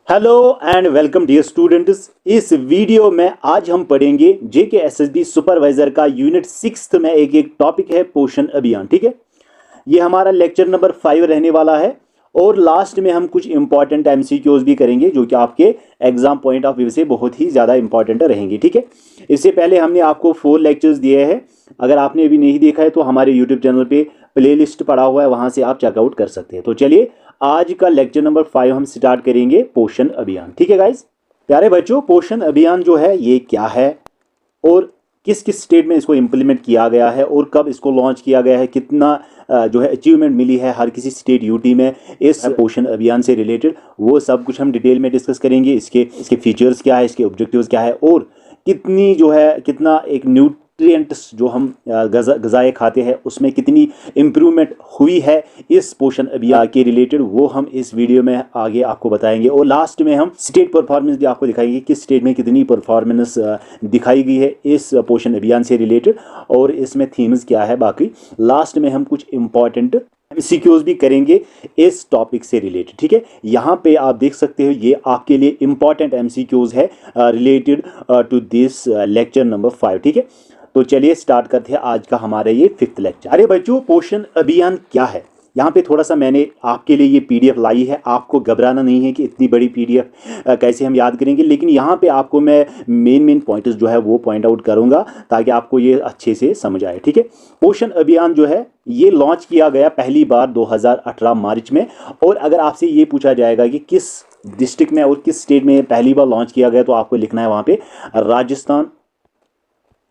Hello and welcome dear students. इस video में आज हम पढ़ेंगे जेके एसएसबी सुपरवाइजर का यूनिट 6 में एक टॉपिक है पोषण अभियान। ठीक है, ये हमारा लेक्चर नंबर 5 रहने वाला है और लास्ट में हम कुछ इंपॉर्टेंट एमसीक्यूज भी करेंगे जो कि आपके एग्जाम पॉइंट ऑफ व्यू से बहुत ही ज़्यादा इंपॉर्टेंट रहेंगे। ठीक है, इससे पहले हमने आपको 4 लेक्चर्स दिए हैं। अगर आपने अभी नहीं देखा है तो हमारे यूट्यूब चैनल पे प्लेलिस्ट पड़ा हुआ है, वहाँ से आप चेकआउट कर सकते हैं। तो चलिए आज का लेक्चर नंबर 5 हम स्टार्ट करेंगे पोषण अभियान। ठीक है गाइज, प्यारे बच्चों, पोषण अभियान जो है ये क्या है और किस किस स्टेट में इसको इम्प्लीमेंट किया गया है और कब इसको लॉन्च किया गया है, कितना जो है अचीवमेंट मिली है हर किसी स्टेट यूटी में इस पोषण अभियान से रिलेटेड, वो सब कुछ हम डिटेल में डिस्कस करेंगे। इसके फीचर्स क्या है, इसके ऑब्जेक्टिव्स क्या है और कितनी जो है कितना एक न्यूट्रिएंट्स जो हम गज़ाएँ खाते हैं उसमें कितनी इम्प्रूवमेंट हुई है इस पोषण अभियान के रिलेटेड, वो हम इस वीडियो में आगे आपको बताएंगे। और लास्ट में हम स्टेट परफॉर्मेंस भी आपको दिखाएंगे, किस स्टेट में कितनी परफॉर्मेंस दिखाई गई है इस पोषण अभियान से रिलेटेड और इसमें थीम्स क्या है। बाकी लास्ट में हम कुछ इंपॉर्टेंट एमसीक्यूज भी करेंगे इस टॉपिक से रिलेटेड। ठीक है, यहाँ पे आप देख सकते हो ये आपके लिए इंपॉर्टेंट एमसीक्यूज है related to this lecture number 5। ठीक है, तो चलिए स्टार्ट करते हैं आज का हमारा ये 5th लेक्चर। अरे बच्चों, पोषण अभियान क्या है, यहाँ पे थोड़ा सा मैंने आपके लिए ये पीडीएफ लाई है। आपको घबराना नहीं है कि इतनी बड़ी पीडीएफ कैसे हम याद करेंगे, लेकिन यहाँ पे आपको मैं मेन पॉइंट्स जो है वो पॉइंट आउट करूँगा ताकि आपको ये अच्छे से समझ आए। ठीक है, पोषण अभियान जो है ये लॉन्च किया गया पहली बार 2018 मार्च में। और अगर आपसे ये पूछा जाएगा कि किस डिस्ट्रिक्ट में और किस स्टेट में पहली बार लॉन्च किया गया, तो आपको लिखना है वहाँ पे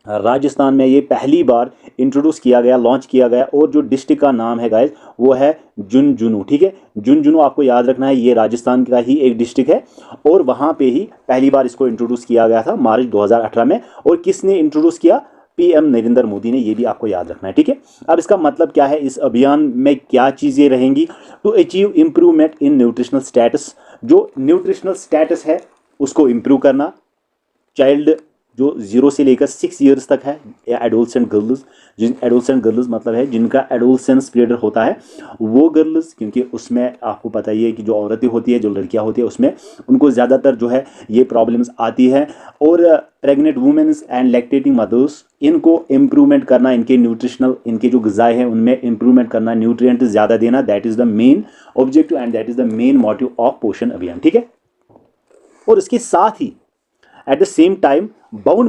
राजस्थान में ये पहली बार इंट्रोड्यूस किया गया, लॉन्च किया गया। और जो डिस्ट्रिक्ट का नाम है गाइस वो है झुंझुनू। ठीक है, झुंझुनू आपको याद रखना है, ये राजस्थान का ही एक डिस्ट्रिक्ट है और वहाँ पे ही पहली बार इसको इंट्रोड्यूस किया गया था मार्च 2018 में। और किसने इंट्रोड्यूस किया? पीएम नरेंद्र मोदी ने, ये भी आपको याद रखना है। ठीक है, अब इसका मतलब क्या है, इस अभियान में क्या चीज़ें रहेंगी? To achieve improvement in nutritional status, जो न्यूट्रिशनल स्टेटस है उसको इम्प्रूव करना। चाइल्ड जो 0 से लेकर 6 ईयर्स तक है, या एडोलसेंट गर्ल्स, एडोलसेंट गर्ल्स मतलब है जिनका एडोलसेंस पीरियड होता है वो गर्ल्स, क्योंकि उसमें आपको पता ही है कि जो औरतें होती है, जो लड़कियां होती है, उसमें उनको ज़्यादातर जो है ये प्रॉब्लम्स आती है। और pregnant women's and lactating mothers, इनको इम्प्रूवमेंट करना, इनके न्यूट्रिशनल इनके जो ग़िज़ाएँ हैं उनमें इम्प्रूवमेंट करना, न्यूट्रिएंट ज़्यादा देना, that is the main objective and that is the main motive of Poshan Abhiyan. ठीक है, और इसके साथ ही at the same time bound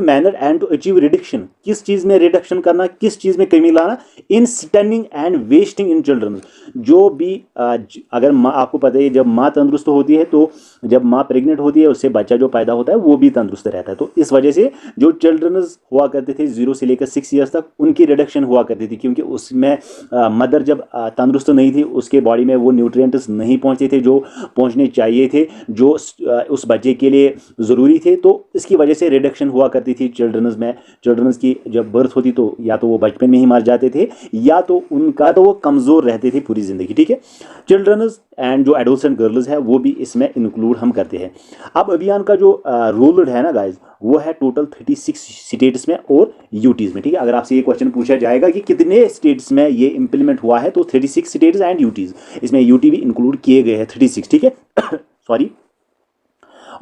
manner and to achieve reduction, किस चीज़ में रिडक्शन करना, किस चीज़ में कमी लाना, in stunting and wasting in children. जो भी अगर माँ, आपको पता है जब माँ तंदुरुस्त होती है तो जब माँ प्रेग्नेंट होती है उससे बच्चा जो पैदा होता है वो भी तंदुरुस्त रहता है। तो इस वजह से जो चिल्ड्रंस हुआ करते थे 0 से लेकर 6 ईयर्स तक, उनकी रिडक्शन हुआ करती थी, क्योंकि उसमें मदर जब तंदुरुस्त नहीं थी उसके बॉडी में वो न्यूट्रिएंट्स नहीं पहुँचते थे जो पहुँचने चाहिए थे, जो उस बच्चे के लिए ज़रूरी थे। तो इसकी वजह से रिडक्शन हुआ करती थी चिल्ड्रंस में। चिल्ड्रंस की जब बर्थ होती तो या तो वो बचपन में ही मर जाते थे या तो वो कमज़ोर रहते थे पूरी ज़िंदगी। ठीक है, चिल्ड्रंस एंड जो एडोलसेंट गर्ल्स है वो भी इसमें इंक्लूड हम करते हैं। अब अभियान का जो रूल है ना गाइज, वो है टोटल 36 स्टेट्स में और यूटीज़ में। ठीक है, अगर आपसे ये क्वेश्चन पूछा जाएगा कि कितने स्टेट्स में ये इंप्लीमेंट हुआ है, तो 36 स्टेट्स एंड यूटीज़, इसमें यूटी भी इंक्लूड किए गए हैं 36। ठीक है सॉरी,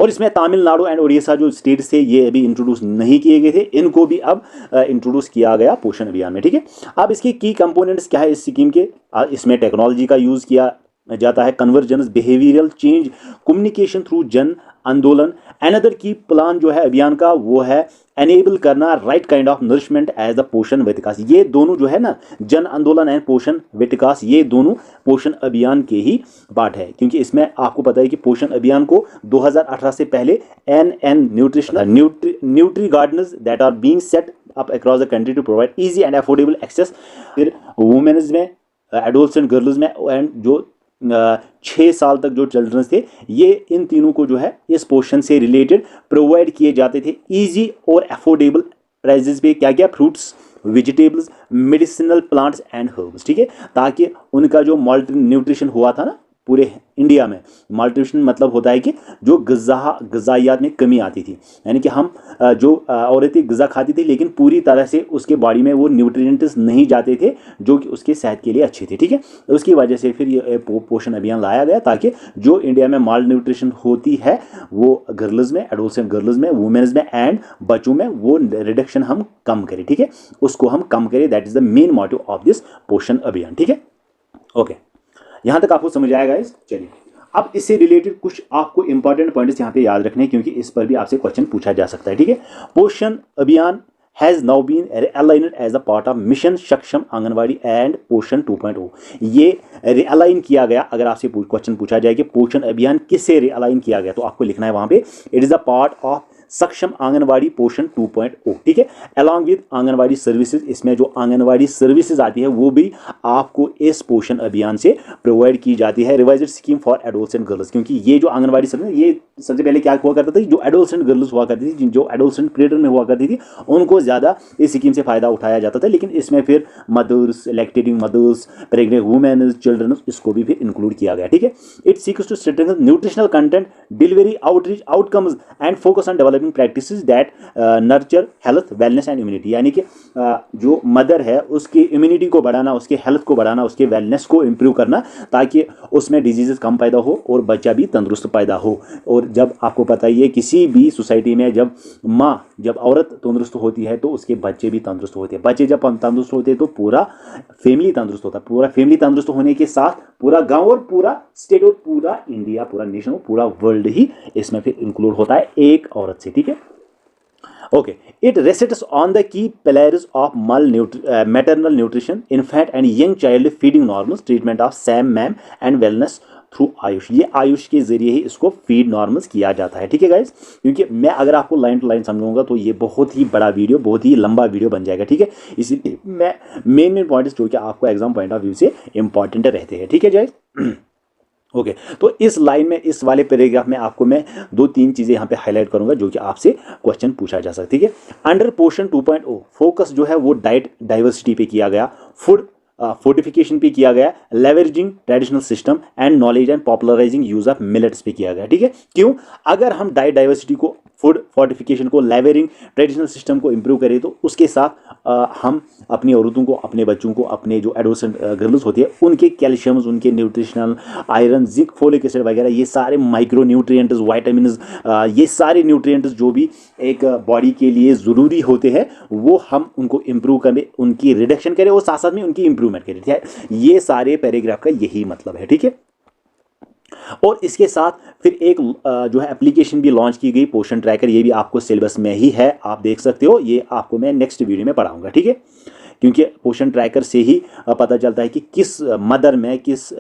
और इसमें तमिलनाडु एंड उड़ीसा जो स्टेट्स थे ये अभी इंट्रोड्यूस नहीं किए गए थे, इनको भी अब इंट्रोड्यूस किया गया पोषण अभियान में। ठीक है, अब इसके की कंपोनेंट्स क्या है इस स्कीम के? इसमें टेक्नोलॉजी का यूज़ किया जाता है, convergence, behavioural change, communication through जन आंदोलन। अनदर की प्लान जो है अभियान का वो है एनेबल करना right kind of nourishment as the Poshan Vikas. ये दोनों जो है ना, जन आंदोलन एंड पोषण विकास, ये दोनों पोषण अभियान के ही पार्ट है, क्योंकि इसमें आपको पता है कि पोषण अभियान को 2018 से पहले an nutritional nutri gardens that are being set up across the country to provide easy and affordable access. फिर वुमेन्स में, एडोलसेंट गर्ल्स में एंड जो 6 साल तक जो चिल्ड्रंस थे, ये इन तीनों को जो है इस पोषण से रिलेटेड प्रोवाइड किए जाते थे इजी और अफोर्डेबल प्राइजेस पे। क्या क्या? Fruits, vegetables, medicinal plants and herbs. ठीक है, ताकि उनका जो मल्टी न्यूट्रिशन हुआ था ना पूरे इंडिया में मालन्यूट्रिशन मतलब होता है कि जो ग़िज़ाइयात में कमी आती थी, यानी कि हम जो औरतें ग़िज़ा खाती थी लेकिन पूरी तरह से उसके बॉडी में वो न्यूट्रिएंट्स नहीं जाते थे जो कि उसके सेहत के लिए अच्छे थे, ठीक है। उसकी वजह से फिर ये पोषण अभियान लाया गया ताकि जो इंडिया में माल न्यूट्रिशन होती है वो गर्ल्स में, एडोलसेंट गर्ल्स में, वुमेन्स में एंड बच्चों में वो रिडक्शन हम कम करें, ठीक है, उसको हम कम करें। That is the main motive of this पोषण अभियान, ठीक है। ओके, यहां तक आपको समझ आएगा गाइस। चलिए अब इससे रिलेटेड कुछ आपको इंपॉर्टेंट पॉइंट्स यहाँ पे याद रखने हैं क्योंकि इस पर भी आपसे क्वेश्चन पूछा जा सकता है, ठीक है। पोषण अभियान has now been realigned as a part of mission सक्षम आंगनवाड़ी एंड पोषण 2.0। ये रिअलाइन किया गया। अगर आपसे क्वेश्चन पूछा जाए कि पोषण अभियान किससे रिअलाइन किया गया तो आपको लिखना है वहां पे it is a part of सक्षम आंगनवाड़ी पोषण 2.0, ठीक है, अलॉन्ग विद आंगनवाड़ी सर्विसेज। इसमें जो आंगनवाड़ी सर्विसेज आती है वो भी आपको इस पोषण अभियान से प्रोवाइड की जाती है। Revised scheme for adolescent girls, क्योंकि ये जो आंगनवाड़ी सर्विस ये सबसे पहले क्या हुआ करता था, जो एडोलसेंट गर्ल्स हुआ करती थी, जो एडोलसेंट पीरियड में हुआ करती थी, उनको ज़्यादा इस स्कीम से फ़ायदा उठाया जाता था। लेकिन इसमें फिर mothers, lactating mothers, pregnant women, children, इसको भी फिर इंक्लूड किया गया, ठीक है। It seeks to strengthen nutritional content, delivery, outreach, outcomes and focus on developing practices that nurture health, wellness and immunity, यानी कि जो मदर है उसकी इम्यूनिटी को बढ़ाना, उसके हेल्थ को बढ़ाना, उसके वेलनेस को इम्प्रूव करना ताकि उसमें डिजीजेस कम पैदा हो और बच्चा भी तंदुरुस्त पैदा हो। और जब आपको पता ही है किसी भी सोसाइटी में जब औरत तंदुरुस्त होती है तो उसके बच्चे भी तंदुरुस्त होते हैं, बच्चे जब तंदुरुस्त होते हैं तो पूरा फैमिली तंदुरुस्त होता है, पूरा फैमिली तंदुरुस्त होने के साथ पूरा गांव और पूरा स्टेट और पूरा इंडिया, पूरा नेशन और पूरा वर्ल्ड ही इसमें फिर इंक्लूड होता है एक औरत से, ठीक है। Okay, it rests on the key pillars of maternal nutrition, infant and young child feeding norms, treatment of SAM, MAM and wellness through Ayush. ये आयुष के जरिए ही इसको फीड नॉर्मल्स किया जाता है, ठीक है गाइस। क्योंकि मैं अगर आपको लाइन टू लाइन समझाऊंगा तो ये बहुत ही बड़ा वीडियो, बहुत ही लंबा वीडियो बन जाएगा, ठीक है। इसीलिए मैं मेन पॉइंट्स जो कि आपको एग्जाम पॉइंट ऑफ व्यू से इंपॉर्टेंट रहते हैं, ठीक है गाइस। ओके, तो इस लाइन में, इस वाले पैराग्राफ में आपको मैं 2-3 चीज़ें यहाँ पे हाईलाइट करूंगा जो कि आपसे क्वेश्चन पूछा जा सकता है, ठीक है। अंडर पोषण 2.0 फोकस जो है वो डाइट डाइवर्सिटी पे किया गया, फूड फोर्टिफिकेशन पे किया गया, leveraging traditional system and knowledge and popularising use of millets पे किया गया, ठीक है। क्यों? अगर हम डाइट डाइवर्सिटी को, फूड फोर्टिफिकेशन को, लेवरिंग ट्रेडिशनल सिस्टम को इंप्रूव करें तो उसके साथ हम अपनी औरतों को, अपने बच्चों को, अपने जो एडोलसेंट गर्ल्स होती है उनके कैल्शियम्स, उनके nutritional, iron, zinc, folic acid वगैरह ये सारे माइक्रो न्यूट्रिएंट्स, वाइटामिन्स, ये सारे न्यूट्रिएंट्स जो भी एक बॉडी के लिए ज़रूरी होते हैं वो हम उनको इम्प्रूव करें, उनकी रिडक्शन करें और साथ साथ में उनकी इम्प्रूवमेंट करें, ठीक है। ये सारे पैराग्राफ का यही मतलब है, ठीक है। और इसके साथ फिर एक जो है एप्लीकेशन भी लॉन्च की गई, पोषण ट्रैकर। ये भी आपको सिलेबस में ही है, आप देख सकते हो, ये आपको मैं नेक्स्ट वीडियो में पढ़ाऊंगा, ठीक है। क्योंकि पोषण ट्रैकर से ही पता चलता है कि किस मदर में, किस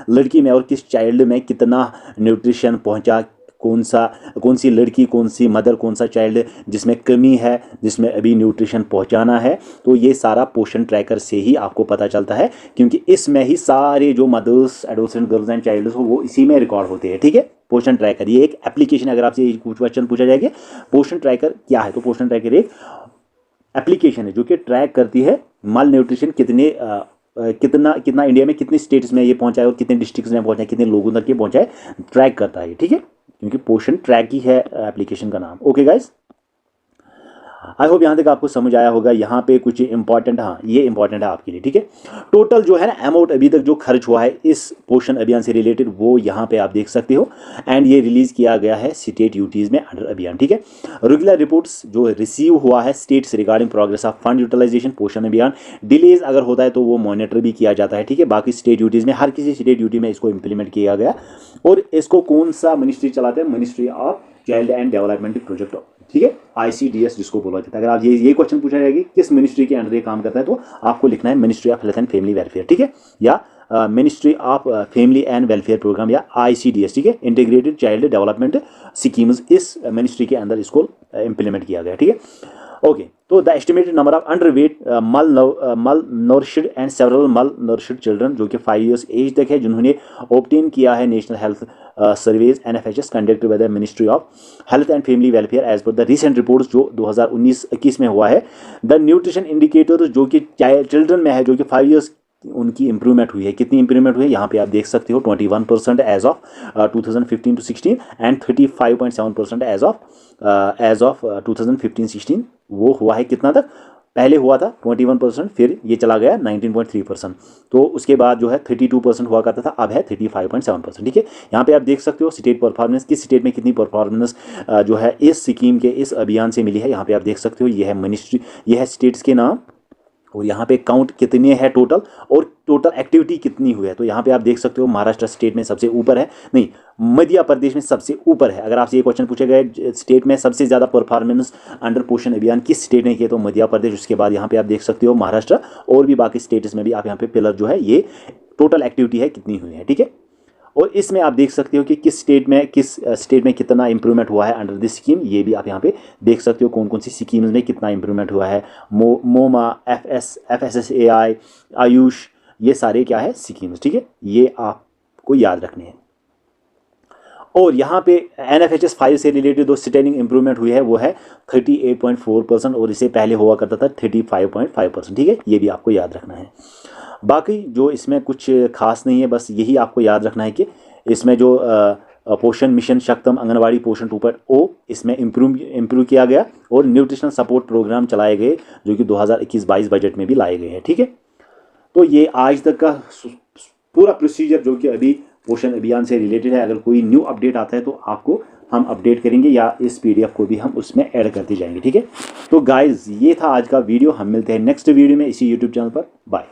लड़की में और किस चाइल्ड में कितना न्यूट्रिशन पहुंचा, कौन सी लड़की, कौन सी मदर, कौन सा चाइल्ड जिसमें कमी है, जिसमें अभी न्यूट्रिशन पहुंचाना है। तो ये सारा पोषण ट्रैकर से ही आपको पता चलता है क्योंकि इसमें ही सारे जो mothers, adolescent girls and childs हो वो इसी में रिकॉर्ड होते हैं, ठीक है। पोषण ट्रैकर ये एक एप्लीकेशन, अगर आपसे क्वेश्चन पूछा जाएगा पोषण ट्रैकर क्या है तो पोषण ट्रैकर एक एप्लीकेशन है जो कि ट्रैक करती है माल न्यूट्रिशन कितना इंडिया में कितने स्टेट्स में ये पहुंचा है और कितने डिस्ट्रिक्ट्स में पहुंचा है, कितने लोगों तक ये पहुंचा है, ट्रैक करता है, ठीक है। क्योंकि पोषण ट्रैक ही है एप्लीकेशन का नाम। ओके गाइस, आई होप यहाँ तक आपको समझ आया होगा। यहाँ पे कुछ इंपॉर्टेंट, हाँ ये इंपॉर्टेंट है आपके लिए, ठीक है। टोटल जो है ना अमाउंट अभी तक जो खर्च हुआ है इस पोषण अभियान से रिलेटेड वो यहाँ पे आप देख सकते हो एंड ये रिलीज किया गया है स्टेट यूटीज में अंडर अभियान, ठीक है। रेगुलर रिपोर्ट्स जो रिसीव हुआ है status regarding progress of fund utilisation Poshan Abhiyan, delays अगर होता है तो वो मॉनिटर भी किया जाता है, ठीक है। बाकी स्टेट यूटीज में, हर किसी स्टेट यूटी में इसको इंप्लीमेंट किया गया। और इसको कौन सा मिनिस्ट्री चलाते हैं? Ministry of child and development project, ठीक है, ICDS जिसको बोला जाता है। अगर आप ये क्वेश्चन पूछा जाएगा किस मिनिस्ट्री के अंडर ये काम करता है तो आपको लिखना है ministry of health and family welfare, ठीक है, या ministry of family and welfare programme या ICDS, ठीक है, इंटीग्रेटेड चाइल्ड डेवलपमेंट स्कीम्स। इस मिनिस्ट्री के अंदर इसको इम्प्लीमेंट किया गया, ठीक है। ओके, तो the estimated number of underweight, मल नरिश्ड एंड सेवरल मल नरिश्ड चिल्ड्रन जो कि 5 years एज तक है जिन्होंने ऑब्टेन किया है national health surveys NFHS conducted by the ministry of health and family welfare as per the recent reports जो 2019-21 में हुआ है। द न्यूट्रिशन इंडिकेटर्स जो कि चिल्ड्रन में है, जो कि 5 years उनकी इंप्रूवमेंट हुई है। कितनी इंप्रूवमेंट हुई है यहाँ पे आप देख सकते हो, 21% as of 2015 to 16 and 35.7% as of 2015-16 वो हुआ है कितना तक, पहले हुआ था 21%, फिर ये चला गया 19.3%, तो उसके बाद जो है 32% हुआ करता था, अब है 35.7%। ठीक है, यहाँ पे आप देख सकते हो स्टेट परफॉर्मेंस, किस स्टेट में कितनी परफॉर्मेंस जो है इस स्कीम के, इस अभियान से मिली है। यहाँ पे आप देख सकते हो ये है मिनिस्ट्री, ये है स्टेट्स के नाम, और यहाँ पे काउंट कितने हैं टोटल, और टोटल एक्टिविटी कितनी हुई है। तो यहाँ पे आप देख सकते हो महाराष्ट्र स्टेट में सबसे ऊपर है, नहीं मध्य प्रदेश में सबसे ऊपर है। अगर आपसे ये क्वेश्चन पूछे गए स्टेट में सबसे ज़्यादा परफॉर्मेंस अंडर पोषण अभियान किस स्टेट ने किया, तो मध्य प्रदेश, उसके बाद यहाँ पे आप देख सकते हो महाराष्ट्र, और भी बाकी स्टेट्स में भी आप यहाँ पे पिलर जो है ये टोटल एक्टिविटी है कितनी हुई है। ठीक है, और इसमें आप देख सकते हो कि किस स्टेट में कितना इंप्रूवमेंट हुआ है अंडर दिस स्कीम, ये भी आप यहाँ पे देख सकते हो कौन कौन सी स्कीम्स में कितना इंप्रूवमेंट हुआ है। मोमा, FSSAI, आयुष, ये सारे क्या है स्कीम्स। ठीक है, ये आपको याद रखने हैं। और यहाँ पे NFHS 5 से रिलेटेड जो स्टैंडिंग इंप्रूवमेंट हुई है वो है 38.4%, और इससे पहले हुआ करता था 35.5%। ठीक है, ये भी आपको याद रखना है। बाकी जो इसमें कुछ खास नहीं है, बस यही आपको याद रखना है कि इसमें जो पोषण मिशन शक्तम आंगनवाड़ी पोषण 2.0 इसमें इम्प्रूव किया गया, और न्यूट्रिशनल सपोर्ट प्रोग्राम चलाए गए जो कि 2021-22 बजट में भी लाए गए हैं। ठीक है, तो ये आज तक का पूरा प्रोसीजर जो कि अभी पोषण अभियान से रिलेटेड है। अगर कोई न्यू अपडेट आता है तो आपको हम अपडेट करेंगे, या इस PDF को भी हम उसमें ऐड करते जाएंगे। ठीक है, तो गाइज ये था आज का वीडियो, हम मिलते हैं नेक्स्ट वीडियो में इसी YouTube चैनल पर। बाय।